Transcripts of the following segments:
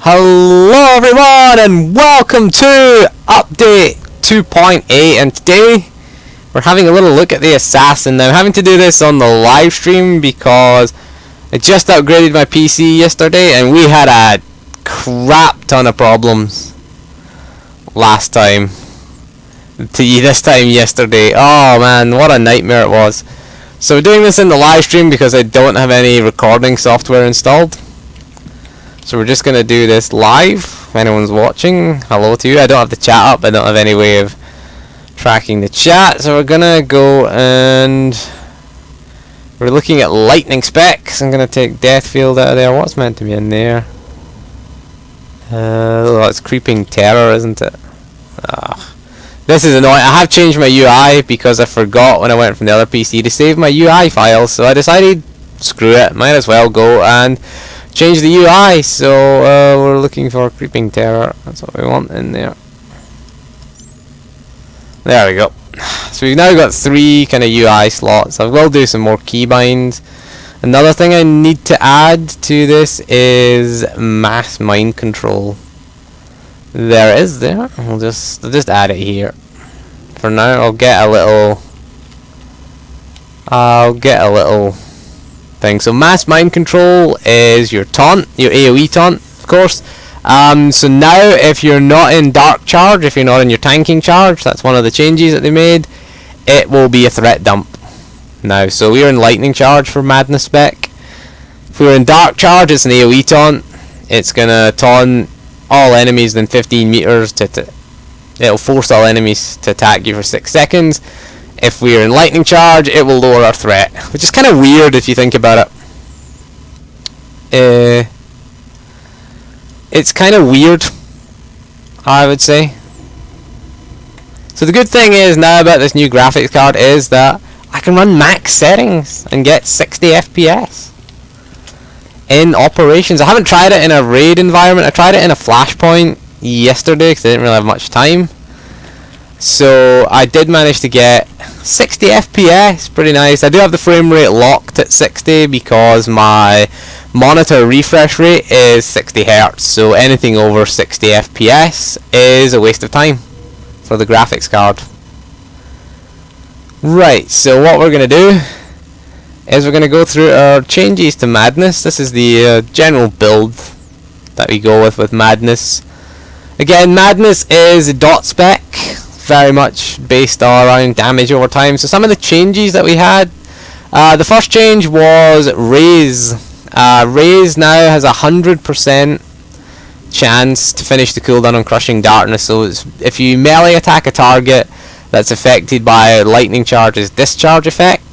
Hello everyone and welcome to update 2.8, and today we're having a little look at the assassin. Now I'm having to do this on the live stream because I just upgraded my PC yesterday and we had a crap ton of problems last time to this time yesterday. Oh man, what a nightmare it was. So we're doing this in the live stream because I don't have any recording software installed. So we're just going to do this live. If anyone's watching, hello to you. I don't have the chat up. I don't have any way of tracking the chat. So we're going to go and we're looking at lightning specs. I'm going to take death field out of there. What's meant to be in there? Oh, it's creeping terror, isn't it? This is annoying. I have changed my UI because I forgot when I went from the other PC to save my UI files. So I decided, screw it, might as well go and change the UI. So we're looking for creeping terror. That's what we want in there. There we go. So we've now got 3 kind of UI slots. I will do some more keybinds. Another thing I need to add to this is mass mind control. There it is there. I'll just add it here. For now I'll get a little thing. So mass mind control is your taunt, your AoE taunt, of course. So now if you're not in dark charge, if you're not in your tanking charge, that's one of the changes that they made, it will be a threat dump now. So we're in lightning charge for madness spec. If we're in dark charge, it's an AoE taunt. It's gonna taunt all enemies within 15 meters it'll force all enemies to attack you for 6 seconds. If we're in lightning charge, it will lower our threat, which is kind of weird if you think about it. It's kind of weird, I would say. So the good thing is now about this new graphics card is that I can run max settings and get 60 FPS in operations. I haven't tried it in a raid environment. I tried it in a flashpoint yesterday because I didn't really have much time. So I did manage to get 60 FPS, pretty nice. I do have the frame rate locked at 60 because my monitor refresh rate is 60 Hz, so anything over 60 FPS is a waste of time for the graphics card. Right, so what we're going to do is we're going to go through our changes to Madness. This is the general build that we go with Madness. Again, Madness is a dot spec, very much based around damage over time. So some of the changes that we had, the first change was Raise. Raise now has a 100% chance to finish the cooldown on Crushing Darkness. So if you melee attack a target that's affected by Lightning Charge's Discharge effect,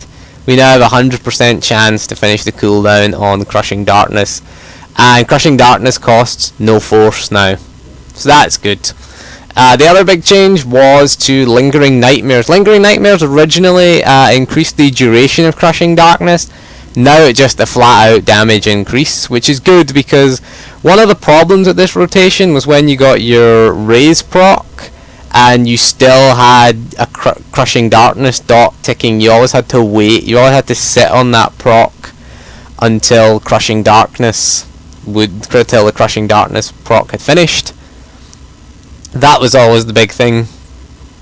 we now have a 100% chance to finish the cooldown on Crushing Darkness. And Crushing Darkness costs no force now, so that's good. The other big change was to Lingering Nightmares. Lingering Nightmares originally increased the duration of Crushing Darkness. Now it's just a flat out damage increase, which is good because one of the problems with this rotation was when you got your Raise proc and you still had a Crushing Darkness dot ticking, you always had to wait, you always had to sit on that proc until the Crushing Darkness proc had finished. That was always the big thing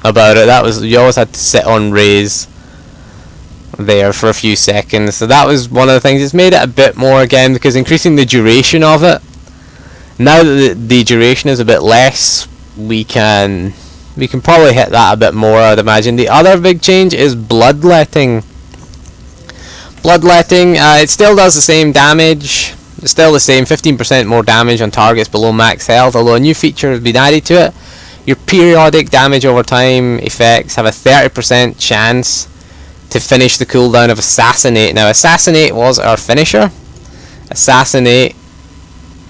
about it. That was, you always had to sit on Raise there for a few seconds. So that was one of the things. It's made it a bit more again because increasing the duration of it. Now that the duration is a bit less, we can probably hit that a bit more, I'd imagine. The other big change is Bloodletting. Bloodletting, it still does the same damage. It's still the same, 15% more damage on targets below max health, although a new feature has been added to it. Your periodic damage over time effects have a 30% chance to finish the cooldown of Assassinate. Now Assassinate was our finisher. Assassinate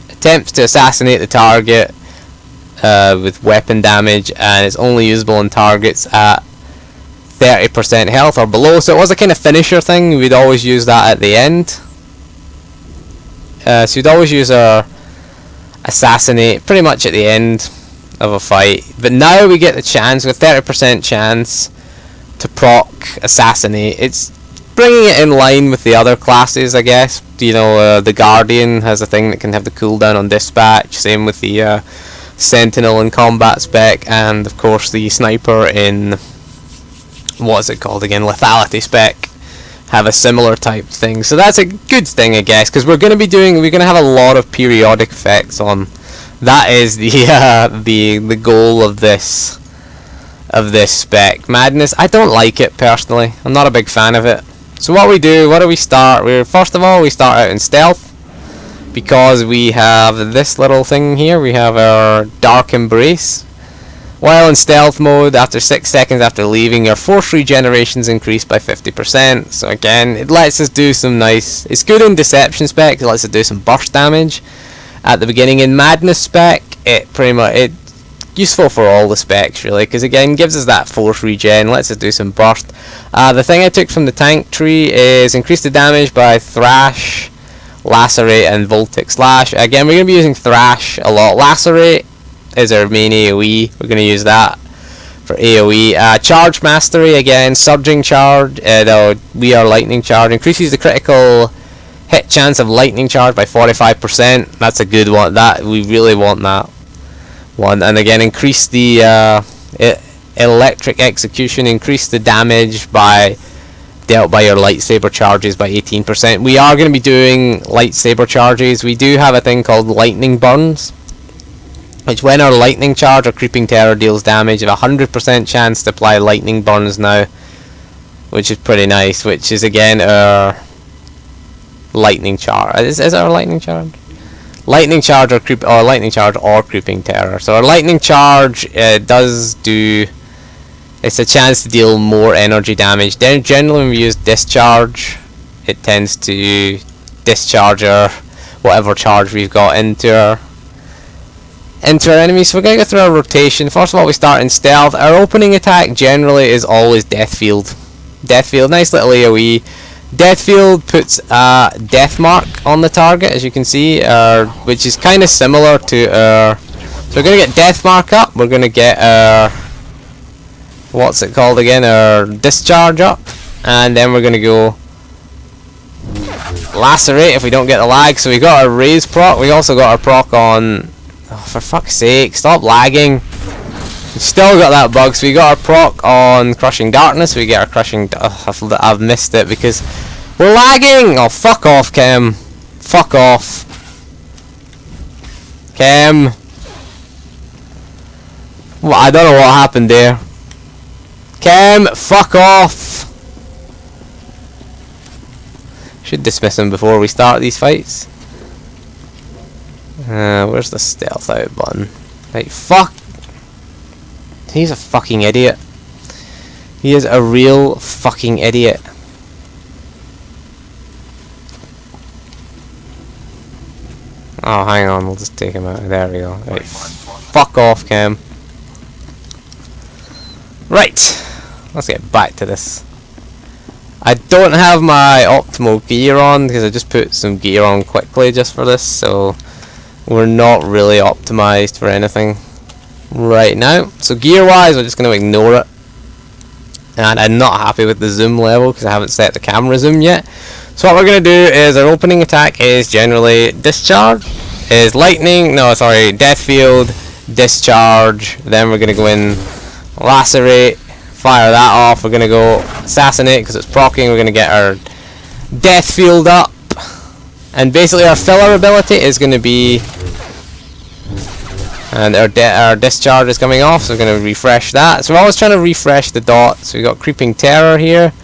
attempts to assassinate the target with weapon damage, and it's only usable on targets at 30% health or below. So it was a kind of finisher thing. We'd always use that at the end. So you'd always use our Assassinate pretty much at the end of a fight. But now we get the chance, with 30% chance, to proc Assassinate. It's bringing it in line with the other classes, I guess. You know, the Guardian has a thing that can have the cooldown on dispatch. Same with the Sentinel in combat spec, and of course the Sniper in what's it called again? Lethality spec. Have a similar type thing. So that's a good thing, I guess, because we're going to have a lot of periodic effects on. That is the goal of this spec. Madness, I don't like it personally. I'm not a big fan of it. So what do we start? First of all, we start out in stealth, because we have this little thing here. We have our Dark Embrace. While in stealth mode, after 6 seconds after leaving, your force regeneration's increased by 50%. So again, it lets us do some nice. It's good in deception spec. It lets us do some burst damage at the beginning. In madness spec, it's useful for all the specs really, because again, gives us that force regen, lets us do some burst. The thing I took from the tank tree is increase the damage by thrash, lacerate, and voltic slash. Again, we're going to be using thrash a lot. Lacerate is our main AoE. We're going to use that for AoE. Charge mastery, again, surging charge. We are lightning charge. Increases the critical hit chance of lightning charge by 45%. That's a good one. That we really want that one. And again, increase the electric execution. Increase the damage dealt by your lightsaber charges by 18%. We are going to be doing lightsaber charges. We do have a thing called lightning burns, which when our lightning charge or creeping terror deals damage, of 100% chance to apply lightning burns now, which is pretty nice. Which is again our lightning charge. Is our lightning charge? Lightning charge or lightning charge or creeping terror. So our lightning charge does do. It's a chance to deal more energy damage. Then generally when we use discharge, it tends to discharge whatever charge we've got into our enemies. So we're going to go through our rotation. First of all, we start in stealth. Our opening attack generally is always Death Field. Death Field, nice little AoE. Death Field puts a death mark on the target, as you can see, which is kind of similar to our. So we're going to get death mark up. We're going to get our, what's it called again? Our discharge up, and then we're going to go lacerate if we don't get the lag. So we got our raise proc. We also got our proc on. Oh, for fuck's sake, stop lagging. We've still got that bug. So we got our proc on crushing darkness. We get our crushing. I've missed it because we're lagging. Oh, fuck off, Chem. Fuck off, Chem. Well, I don't know what happened there. Chem, fuck off. Should dismiss him before we start these fights. Where's the stealth out button? Right, fuck. He's a fucking idiot. He is a real fucking idiot. Oh, hang on, we'll just take him out. There we go. Right, fuck off, Cam. Right, let's get back to this. I don't have my optimal gear on because I just put some gear on quickly just for this, so we're not really optimized for anything right now. So gear wise, we're just going to ignore it. And I'm not happy with the zoom level because I haven't set the camera zoom yet. So what we're going to do is our opening attack is generally discharge, is lightning, no sorry, death field, discharge, then we're going to go in lacerate, fire that off, we're going to go assassinate because it's proccing, we're going to get our death field up, and basically our filler ability is going to be, and our discharge is coming off, so we're going to refresh that. So we're always trying to refresh the dots. We've got creeping terror here,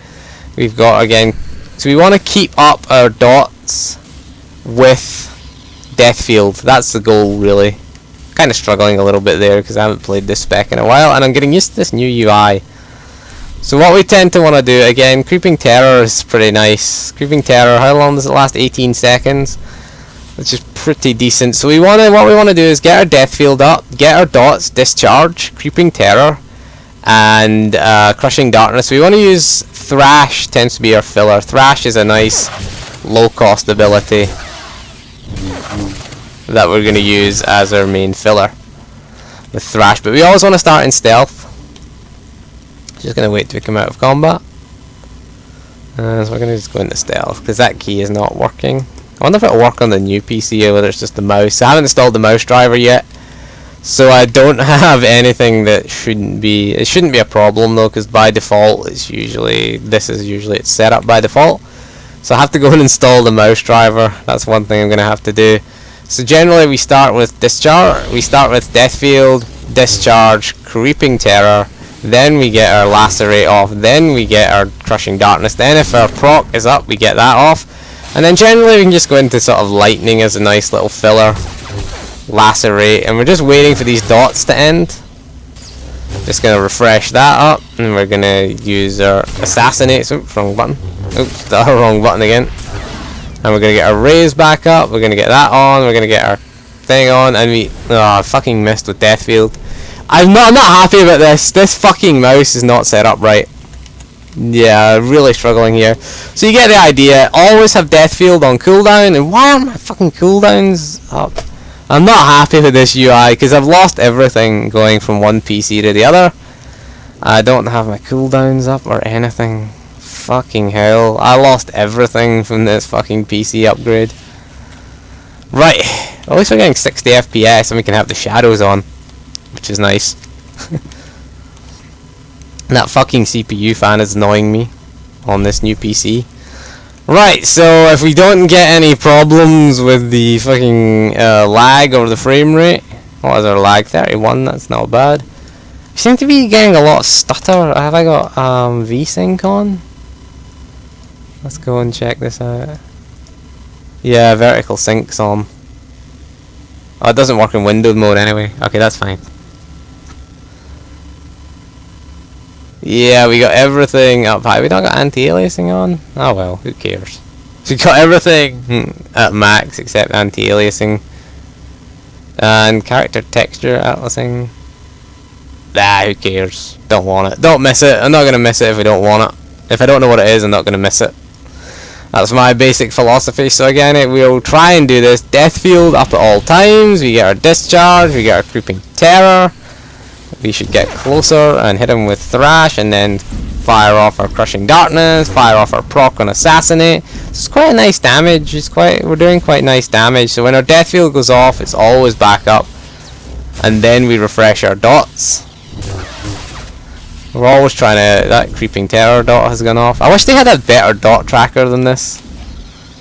we've got again, so we want to keep up our dots with death field. That's the goal really. Kind of struggling a little bit there because I haven't played this spec in a while and I'm getting used to this new UI. So what we tend to want to do, again, creeping terror is pretty nice. Creeping terror, how long does it last? 18 seconds, which is pretty decent. So what we want to do is get our death field up, get our dots, discharge, creeping terror, and crushing darkness. We want to use thrash, tends to be our filler. Thrash is a nice low cost ability that we're going to use as our main filler with thrash, but we always want to start in stealth. Just going to wait till we come out of combat. So we're going to just go into stealth, because that key is not working. I wonder if it'll work on the new PC or whether it's just the mouse. I haven't installed the mouse driver yet, so I don't have anything that shouldn't be... It shouldn't be a problem though, because by default it's usually... This is usually it's set up by default. So I have to go and install the mouse driver. That's one thing I'm going to have to do. So generally we start with discharge. We start with death field, discharge, creeping terror. Then we get our lacerate off. Then we get our crushing darkness. Then if our proc is up, we get that off. And then generally we can just go into sort of lightning as a nice little filler. Lacerate. And we're just waiting for these dots to end. Just going to refresh that up. And we're going to use our assassinate. Oops, wrong button. Oops, the wrong button again. And we're going to get our raise back up. We're going to get that on. We're going to get our thing on. And we... Oh, I fucking missed with death field. I'm not happy about this. This fucking mouse is not set up right. Yeah, really struggling here. So you get the idea. Always have death field on cooldown. And why aren't my fucking cooldowns up? I'm not happy with this UI because I've lost everything going from one PC to the other. I don't have my cooldowns up or anything. Fucking hell. I lost everything from this fucking PC upgrade. Right. At least we're getting 60 FPS and we can have the shadows on, which is nice. That fucking CPU fan is annoying me on this new PC. Right, so if we don't get any problems with the fucking lag or the frame rate, what is our lag? 31, that's not bad. We seem to be getting a lot of stutter. Have I got VSync on? Let's go and check this out. Yeah, vertical sync's on. Oh, it doesn't work in windowed mode anyway. Okay, that's fine. Yeah, we got everything up high. We don't got anti-aliasing on? Oh well, who cares? So we got everything at max except anti-aliasing. And character texture atlasing. Nah, who cares? Don't want it. Don't miss it. I'm not going to miss it if I don't want it. If I don't know what it is, I'm not going to miss it. That's my basic philosophy. So again, we'll try and do this death field up at all times. We get our discharge, we get our creeping terror. We should get closer and hit him with thrash, and then fire off our crushing darkness, fire off our proc on assassinate. It's quite a nice damage. We're doing quite nice damage. So when our death field goes off, it's always back up, and then we refresh our dots. We're always trying to... That creeping terror dot has gone off. I wish they had a better dot tracker than this.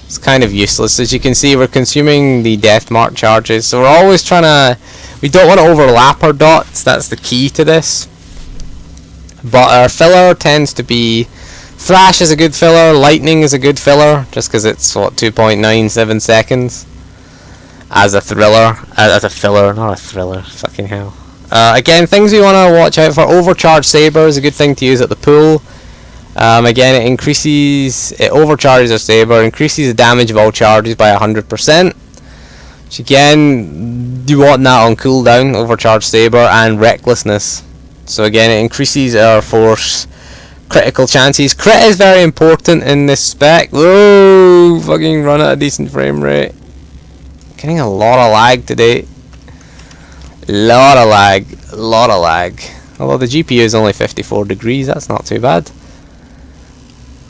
It's kind of useless. As you can see, we're consuming the death mark charges, so we're always trying to... We don't want to overlap our dots. That's the key to this. But our filler tends to be... Thrash is a good filler. Lightning is a good filler. Just because it's, what, 2.97 seconds. As a thriller. As a filler, not a thriller. Fucking hell. Again, things we want to watch out for. Overcharge Saber is a good thing to use at the pool. Again, it overcharges our Saber, increases the damage of all charges by 100%. Which again, you want that on cooldown, Overcharge Saber, and Recklessness. So again, it increases our force critical chances. Crit is very important in this spec. Whoa, fucking run at a decent frame rate. Getting a lot of lag today. Lot of lag. Although the GPU is only 54 degrees, that's not too bad.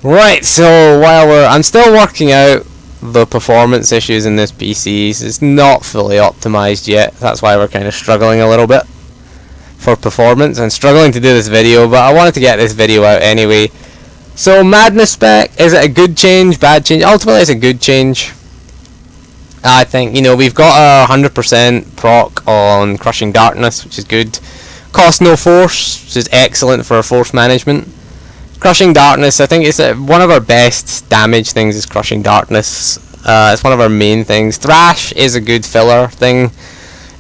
Right, so while I'm still working out the performance issues in this PC. It's not fully optimized yet. That's why we're kind of struggling a little bit for performance and struggling to do this video, but I wanted to get this video out anyway. So Madness spec, is it a good change, bad change? Ultimately it's a good change. I think, you know, we've got a 100% proc on Crushing Darkness, which is good. Cost no force, which is excellent for our force management. Crushing Darkness, I think it's one of our best damage things is Crushing Darkness. It's one of our main things. Thrash is a good filler thing.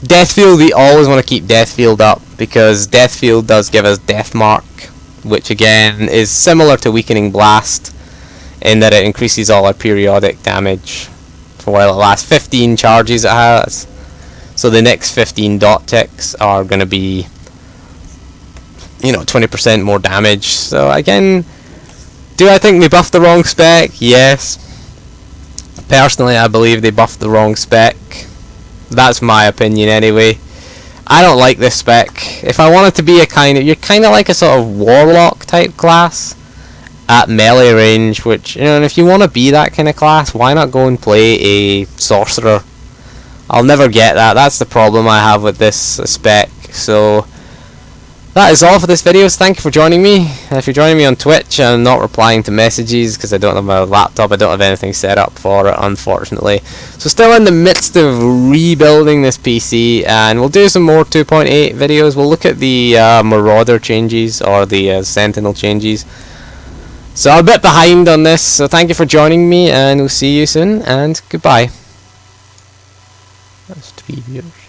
Deathfield, we always want to keep Deathfield up, because Deathfield does give us Death Mark, which again is similar to Weakening Blast, in that it increases all our periodic damage for while it lasts. 15 charges it has. So the next 15 dot ticks are going to be, you know, 20% more damage. So again, do I think they buffed the wrong spec? Yes. Personally, I believe they buffed the wrong spec. That's my opinion anyway. I don't like this spec. If I wanted to be a you're kind of like a sort of warlock type class, at melee range, which, you know, and if you want to be that kind of class, why not go and play a sorcerer? I'll never get that. That's the problem I have with this spec. So that is all for this video. So thank you for joining me. If you're joining me on Twitch, I'm not replying to messages because I don't have my laptop. I don't have anything set up for it, unfortunately. So still in the midst of rebuilding this PC, and we'll do some more 2.8 videos. We'll look at the Marauder changes, or the Sentinel changes. So I'm a bit behind on this, so thank you for joining me, and we'll see you soon, and goodbye. That's 2 years.